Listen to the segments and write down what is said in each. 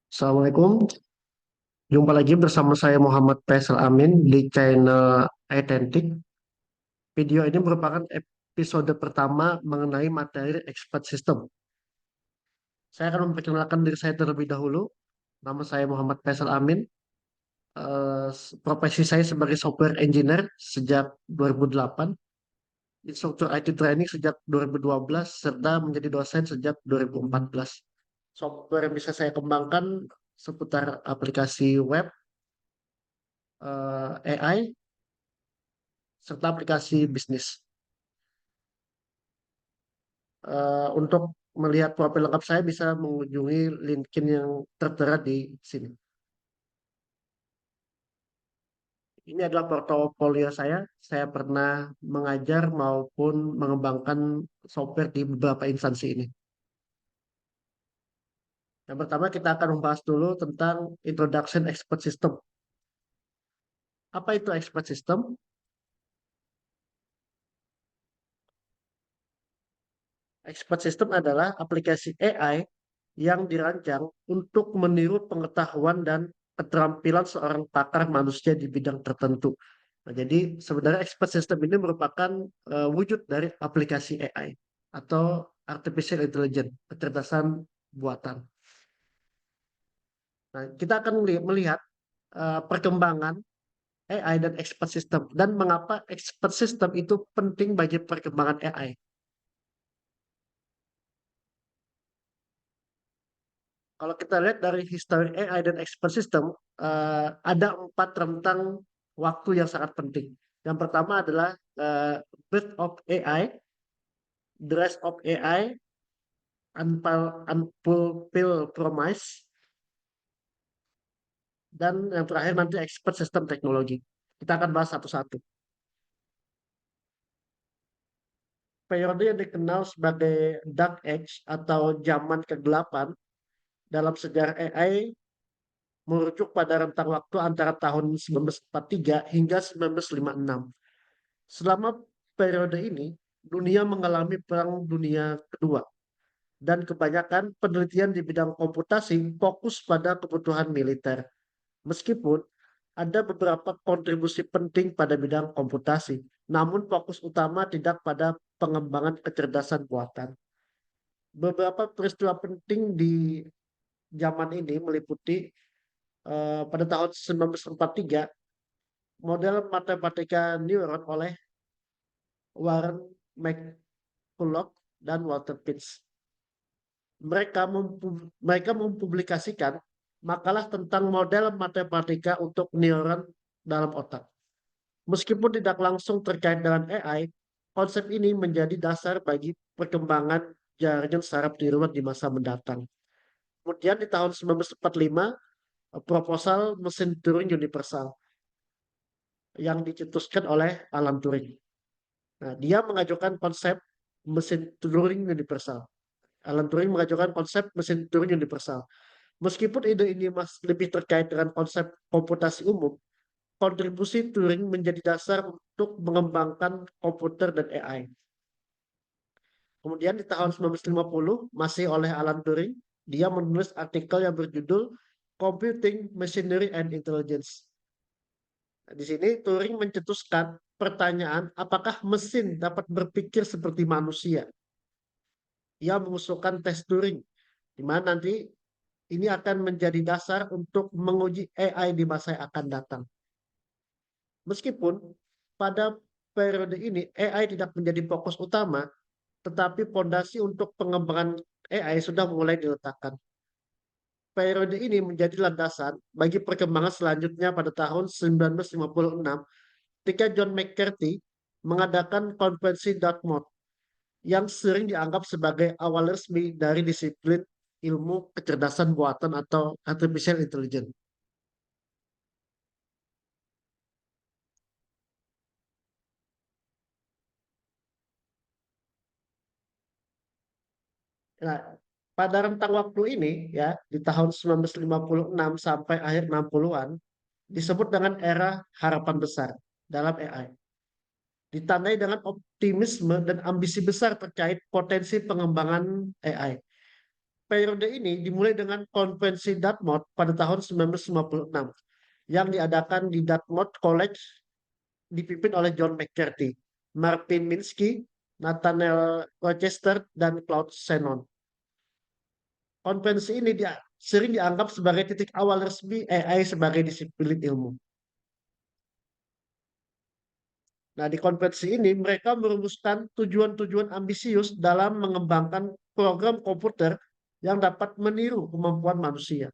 Assalamualaikum, jumpa lagi bersama saya Muhammad Faisal Amin di channel Identik. Video ini merupakan episode pertama mengenai materi expert system. Saya akan memperkenalkan diri saya terlebih dahulu. Nama saya Muhammad Faisal Amin. Profesi saya sebagai software engineer sejak 2008, instruktur IT training sejak 2012, serta menjadi dosen sejak 2014. Software yang bisa saya kembangkan seputar aplikasi web, AI, serta aplikasi bisnis. Untuk melihat profil lengkap saya bisa mengunjungi LinkedIn yang tertera di sini. Ini adalah portofolio saya. Saya pernah mengajar maupun mengembangkan software di beberapa instansi ini. Yang pertama kita akan membahas dulu tentang Introduction Expert System. Apa itu Expert System? Expert System adalah aplikasi AI yang dirancang untuk meniru pengetahuan dan keterampilan seorang pakar manusia di bidang tertentu. Nah, jadi sebenarnya expert system ini merupakan wujud dari aplikasi AI atau artificial intelligence, kecerdasan buatan. Nah, kita akan melihat perkembangan AI dan expert system dan mengapa expert system itu penting bagi perkembangan AI. Kalau kita lihat dari history AI dan expert system, ada 4 rentang waktu yang sangat penting. Yang pertama adalah eh, birth of AI, the rise of AI, unfulfilled promise, dan yang terakhir nanti expert system teknologi. Kita akan bahas satu-satu. Periode yang dikenal sebagai Dark Age atau zaman kegelapan dalam sejarah AI merujuk pada rentang waktu antara tahun 1943 hingga 1956. Selama periode ini, dunia mengalami Perang Dunia Kedua, dan kebanyakan penelitian di bidang komputasi fokus pada kebutuhan militer. Meskipun ada beberapa kontribusi penting pada bidang komputasi, namun fokus utama tidak pada pengembangan kecerdasan buatan. Beberapa peristiwa penting di zaman ini meliputi pada tahun 1943, model matematika neuron oleh Warren McCulloch dan Walter Pitts. Mereka mempublikasikan makalah tentang model matematika untuk neuron dalam otak. Meskipun tidak langsung terkait dengan AI, konsep ini menjadi dasar bagi perkembangan jaringan saraf neuron di masa mendatang. Kemudian di tahun 1945, proposal mesin Turing universal yang dicetuskan oleh Alan Turing. Nah, dia mengajukan konsep mesin Turing universal. Alan Turing mengajukan konsep mesin Turing universal. Meskipun ide ini masih lebih terkait dengan konsep komputasi umum, kontribusi Turing menjadi dasar untuk mengembangkan komputer dan AI. Kemudian di tahun 1950, masih oleh Alan Turing, dia menulis artikel yang berjudul Computing, Machinery and Intelligence. Nah, di sini Turing mencetuskan pertanyaan apakah mesin dapat berpikir seperti manusia. Ia mengusulkan tes Turing, di mana nanti ini akan menjadi dasar untuk menguji AI di masa yang akan datang. Meskipun pada periode ini AI tidak menjadi fokus utama, tetapi fondasi untuk pengembangan AI sudah mulai diletakkan. Periode ini menjadi landasan bagi perkembangan selanjutnya pada tahun 1956 ketika John McCarthy mengadakan konferensi Dartmouth yang sering dianggap sebagai awal resmi dari disiplin ilmu kecerdasan buatan atau artificial intelligence. Nah, pada rentang waktu ini ya di tahun 1956 sampai akhir 60-an disebut dengan era harapan besar dalam AI. Ditandai dengan optimisme dan ambisi besar terkait potensi pengembangan AI. Periode ini dimulai dengan konvensi Dartmouth pada tahun 1956 yang diadakan di Dartmouth College dipimpin oleh John McCarthy, Marvin Minsky, Nathaniel Rochester, dan Claude Shannon. Konvensi ini sering dianggap sebagai titik awal resmi AI sebagai disiplin ilmu. Nah, di konvensi ini mereka merumuskan tujuan-tujuan ambisius dalam mengembangkan program komputer yang dapat meniru kemampuan manusia.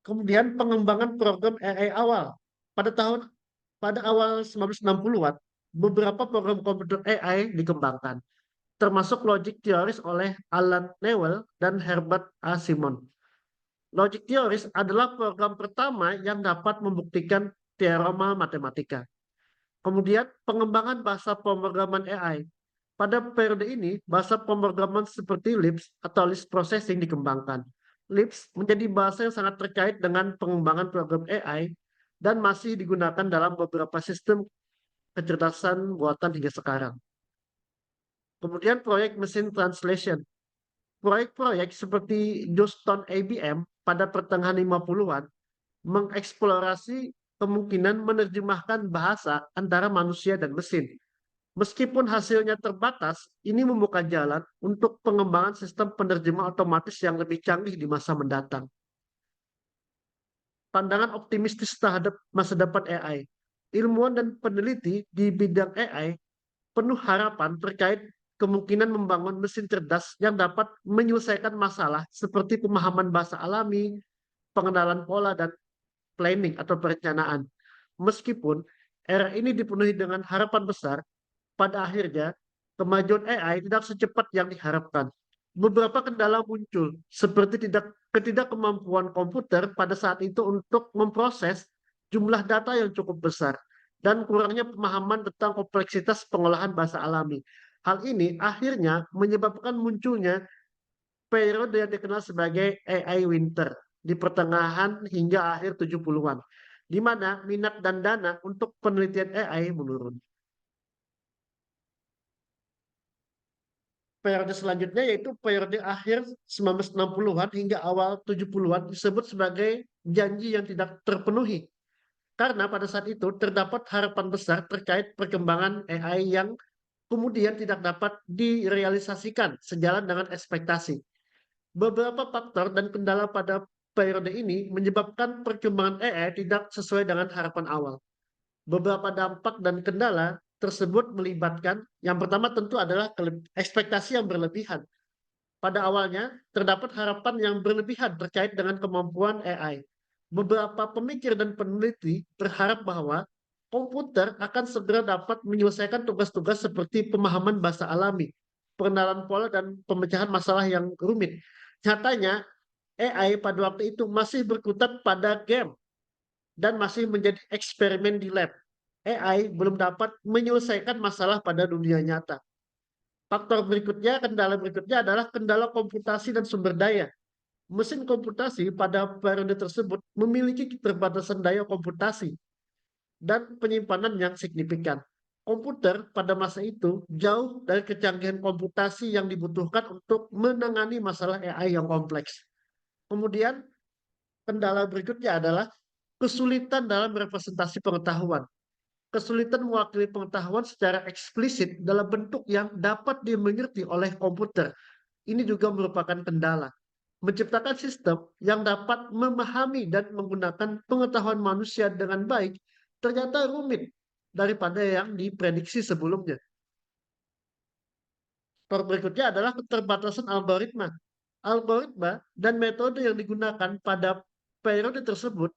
Kemudian pengembangan program AI awal. Pada awal 1960-an, beberapa program komputer AI dikembangkan, termasuk logic theories oleh Alan Newell dan Herbert A. Simon. Logic theories adalah program pertama yang dapat membuktikan teorema matematika. Kemudian pengembangan bahasa pemrograman AI. Pada periode ini, bahasa pemrograman seperti Lisp atau Lisp Processing dikembangkan. Lisp menjadi bahasa yang sangat terkait dengan pengembangan program AI dan masih digunakan dalam beberapa sistem kecerdasan buatan hingga sekarang. Kemudian proyek mesin translation. Proyek-proyek seperti Johnston IBM pada pertengahan 50-an mengeksplorasi kemungkinan menerjemahkan bahasa antara manusia dan mesin. Meskipun hasilnya terbatas, ini membuka jalan untuk pengembangan sistem penerjemah otomatis yang lebih canggih di masa mendatang. Pandangan optimistis terhadap masa depan AI. Ilmuwan dan peneliti di bidang AI penuh harapan terkait kemungkinan membangun mesin cerdas yang dapat menyelesaikan masalah seperti pemahaman bahasa alami, pengenalan pola, dan planning atau perencanaan. Meskipun era ini dipenuhi dengan harapan besar, pada akhirnya kemajuan AI tidak secepat yang diharapkan. Beberapa kendala muncul, seperti ketidakkemampuan komputer pada saat itu untuk memproses jumlah data yang cukup besar, dan kurangnya pemahaman tentang kompleksitas pengolahan bahasa alami. Hal ini akhirnya menyebabkan munculnya periode yang dikenal sebagai AI Winter di pertengahan hingga akhir 70-an, di mana minat dan dana untuk penelitian AI menurun. Periode selanjutnya yaitu periode akhir 1960-an hingga awal 70-an disebut sebagai janji yang tidak terpenuhi. Karena pada saat itu terdapat harapan besar terkait perkembangan AI yang kemudian tidak dapat direalisasikan sejalan dengan ekspektasi. Beberapa faktor dan kendala pada periode ini menyebabkan perkembangan AI tidak sesuai dengan harapan awal. Beberapa dampak dan kendala tersebut melibatkan, yang pertama tentu adalah ekspektasi yang berlebihan. Pada awalnya, terdapat harapan yang berlebihan terkait dengan kemampuan AI. Beberapa pemikir dan peneliti berharap bahwa komputer akan segera dapat menyelesaikan tugas-tugas seperti pemahaman bahasa alami, pengenalan pola, dan pemecahan masalah yang rumit. Nyatanya, AI pada waktu itu masih berkutat pada game dan masih menjadi eksperimen di lab. AI belum dapat menyelesaikan masalah pada dunia nyata. Kendala berikutnya adalah kendala komputasi dan sumber daya. Mesin komputasi pada periode tersebut memiliki keterbatasan daya komputasi dan penyimpanan yang signifikan. Komputer pada masa itu jauh dari kecanggihan komputasi yang dibutuhkan untuk menangani masalah AI yang kompleks. Kemudian, kendala berikutnya adalah kesulitan dalam representasi pengetahuan. Kesulitan mewakili pengetahuan secara eksplisit dalam bentuk yang dapat dimengerti oleh komputer. Ini juga merupakan kendala. Menciptakan sistem yang dapat memahami dan menggunakan pengetahuan manusia dengan baik ternyata rumit daripada yang diprediksi sebelumnya. Faktor berikutnya adalah keterbatasan algoritma. Algoritma dan metode yang digunakan pada periode tersebut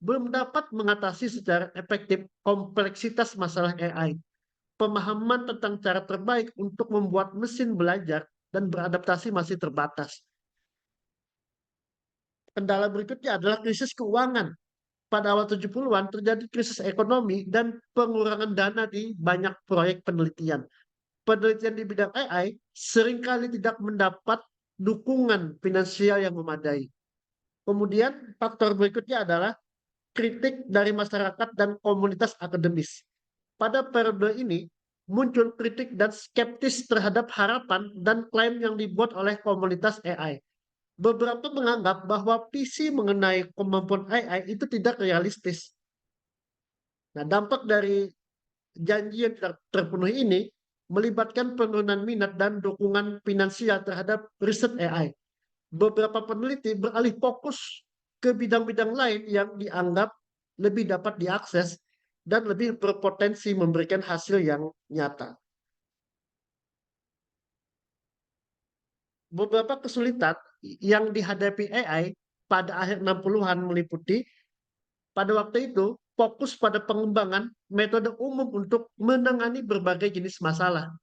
belum dapat mengatasi secara efektif kompleksitas masalah AI. Pemahaman tentang cara terbaik untuk membuat mesin belajar dan beradaptasi masih terbatas. Kendala berikutnya adalah krisis keuangan. Pada awal 70-an terjadi krisis ekonomi dan pengurangan dana di banyak proyek penelitian. Penelitian di bidang AI seringkali tidak mendapat dukungan finansial yang memadai. Kemudian faktor berikutnya adalah kritik dari masyarakat dan komunitas akademis. Pada periode ini, muncul kritik dan skeptis terhadap harapan dan klaim yang dibuat oleh komunitas AI. Beberapa menganggap bahwa visi mengenai kemampuan AI itu tidak realistis. Nah, dampak dari janji yang tidak terpenuhi ini melibatkan penurunan minat dan dukungan finansial terhadap riset AI. Beberapa peneliti beralih fokus ke bidang-bidang lain yang dianggap lebih dapat diakses dan lebih berpotensi memberikan hasil yang nyata. Beberapa kesulitan yang dihadapi AI pada akhir 60-an meliputi pada waktu itu fokus pada pengembangan metode umum untuk menangani berbagai jenis masalah.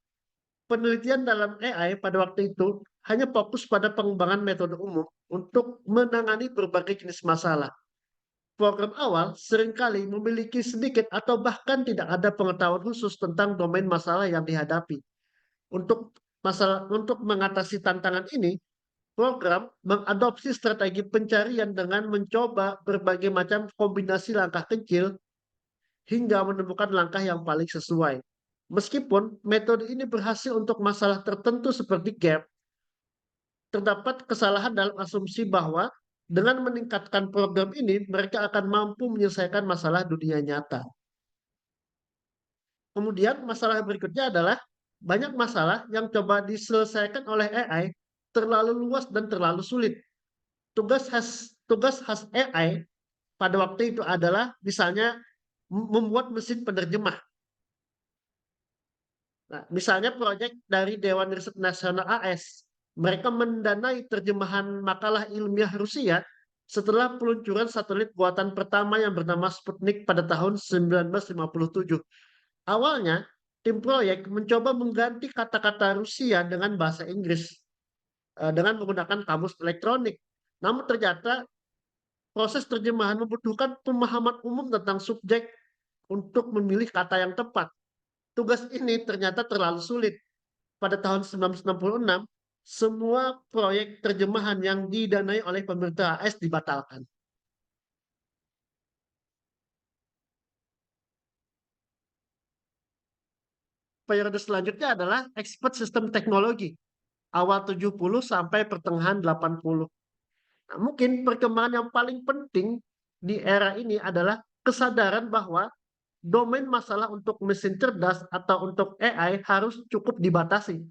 Penelitian dalam AI pada waktu itu hanya fokus pada pengembangan metode umum untuk menangani berbagai jenis masalah. Program awal seringkali memiliki sedikit atau bahkan tidak ada pengetahuan khusus tentang domain masalah yang dihadapi. Untuk mengatasi tantangan ini, program mengadopsi strategi pencarian dengan mencoba berbagai macam kombinasi langkah kecil hingga menemukan langkah yang paling sesuai. Meskipun metode ini berhasil untuk masalah tertentu seperti gap, terdapat kesalahan dalam asumsi bahwa dengan meningkatkan program ini, mereka akan mampu menyelesaikan masalah dunia nyata. Kemudian masalah berikutnya adalah banyak masalah yang coba diselesaikan oleh AI terlalu luas dan terlalu sulit. Tugas khas AI pada waktu itu adalah misalnya membuat mesin penerjemah. Nah, misalnya proyek dari Dewan Riset Nasional AS, mereka mendanai terjemahan makalah ilmiah Rusia setelah peluncuran satelit buatan pertama yang bernama Sputnik pada tahun 1957. Awalnya, tim proyek mencoba mengganti kata-kata Rusia dengan bahasa Inggris dengan menggunakan kamus elektronik. Namun ternyata proses terjemahan membutuhkan pemahaman umum tentang subjek untuk memilih kata yang tepat. Tugas ini ternyata terlalu sulit. Pada tahun 1966, semua proyek terjemahan yang didanai oleh pemerintah AS dibatalkan. Periode selanjutnya adalah expert sistem teknologi, awal 70 sampai pertengahan 80. Nah, mungkin perkembangan yang paling penting di era ini adalah kesadaran bahwa domain masalah untuk mesin cerdas atau untuk AI harus cukup dibatasi.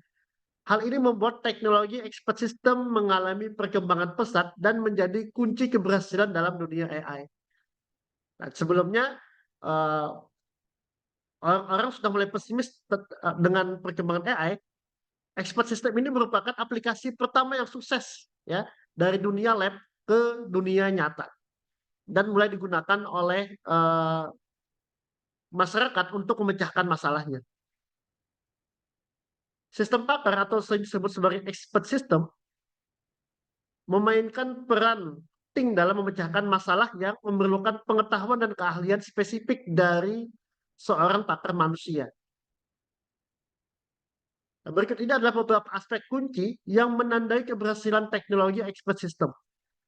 Hal ini membuat teknologi expert system mengalami perkembangan pesat dan menjadi kunci keberhasilan dalam dunia AI. Nah, sebelumnya uh, orang sudah mulai pesimis dengan perkembangan AI. Expert system ini merupakan aplikasi pertama yang sukses ya dari dunia lab ke dunia nyata dan mulai digunakan oleh masyarakat untuk memecahkan masalahnya. Sistem pakar atau disebut sebagai expert system memainkan peran penting dalam memecahkan masalah yang memerlukan pengetahuan dan keahlian spesifik dari seorang pakar manusia. Nah, berikut ini adalah beberapa aspek kunci yang menandai keberhasilan teknologi expert system.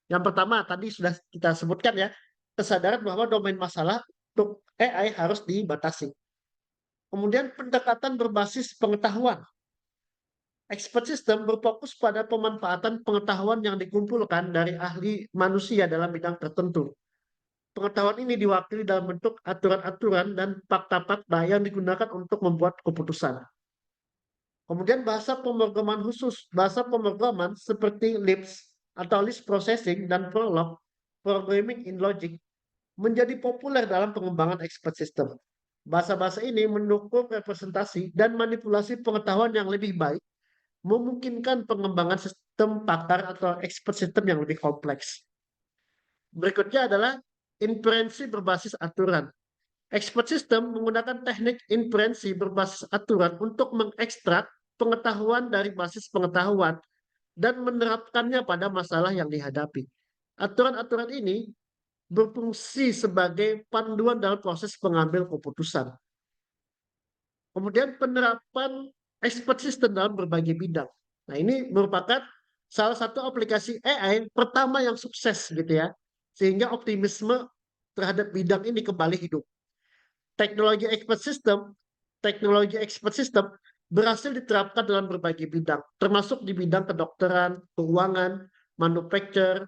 Yang pertama, tadi sudah kita sebutkan ya, kesadaran bahwa domain masalah untuk AI harus dibatasi. Kemudian pendekatan berbasis pengetahuan. Expert system berfokus pada pemanfaatan pengetahuan yang dikumpulkan dari ahli manusia dalam bidang tertentu. Pengetahuan ini diwakili dalam bentuk aturan-aturan dan fakta-fakta yang digunakan untuk membuat keputusan. Kemudian bahasa pemrograman khusus, bahasa pemrograman seperti Lisp atau Lisp Processing dan Prolog, Programming in Logic, menjadi populer dalam pengembangan expert system. Bahasa-bahasa ini mendukung representasi dan manipulasi pengetahuan yang lebih baik, memungkinkan pengembangan sistem pakar atau expert system yang lebih kompleks. Berikutnya adalah inferensi berbasis aturan. Expert system menggunakan teknik inferensi berbasis aturan untuk mengekstrak pengetahuan dari basis pengetahuan dan menerapkannya pada masalah yang dihadapi. Aturan-aturan ini berfungsi sebagai panduan dalam proses pengambil keputusan. Kemudian penerapan expert system dalam berbagai bidang. Nah, ini merupakan salah satu aplikasi AI pertama yang sukses gitu ya. Sehingga optimisme terhadap bidang ini kembali hidup. Teknologi expert system teknologi expert system berhasil diterapkan dalam berbagai bidang, termasuk di bidang kedokteran, keuangan, manufacture,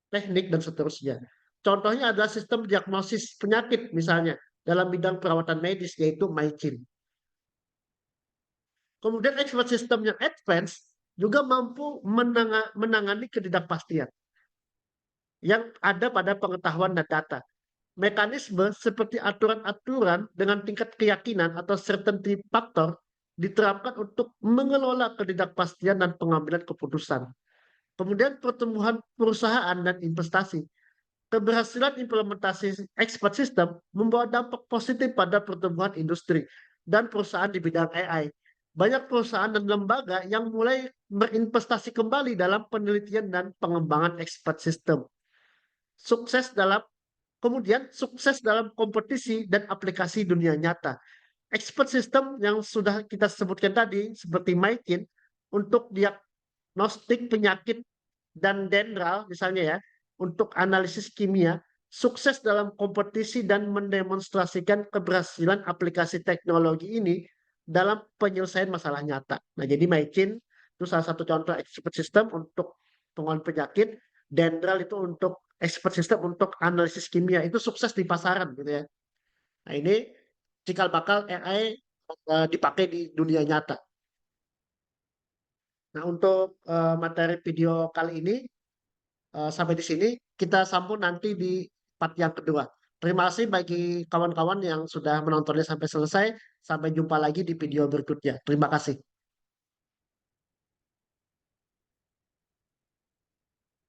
teknik, dan seterusnya. Contohnya adalah sistem diagnosis penyakit misalnya dalam bidang perawatan medis yaitu MyChin. Kemudian expert system yang advance juga mampu menangani ketidakpastian yang ada pada pengetahuan dan data. Mekanisme seperti aturan-aturan dengan tingkat keyakinan atau certainty factor diterapkan untuk mengelola ketidakpastian dan pengambilan keputusan. Kemudian pertumbuhan perusahaan dan investasi. Keberhasilan implementasi expert system membawa dampak positif pada pertumbuhan industri dan perusahaan di bidang AI. Banyak perusahaan dan lembaga yang mulai berinvestasi kembali dalam penelitian dan pengembangan expert system. Sukses dalam Kemudian sukses dalam kompetisi dan aplikasi dunia nyata. Expert system yang sudah kita sebutkan tadi seperti MyKin untuk diagnostik penyakit dan dendral misalnya ya, untuk analisis kimia, sukses dalam kompetisi dan mendemonstrasikan keberhasilan aplikasi teknologi ini dalam penyelesaian masalah nyata. Nah, jadi MyKin itu salah satu contoh expert system untuk pengolahan penyakit, dendral itu untuk expert system untuk analisis kimia, itu sukses di pasaran gitu ya. Nah, ini cikal bakal AI dipakai di dunia nyata. Nah, untuk materi video kali ini sampai di sini, kita sambung nanti di part yang kedua. Terima kasih bagi kawan-kawan yang sudah menontonnya sampai selesai. Sampai jumpa lagi di video berikutnya. Terima kasih.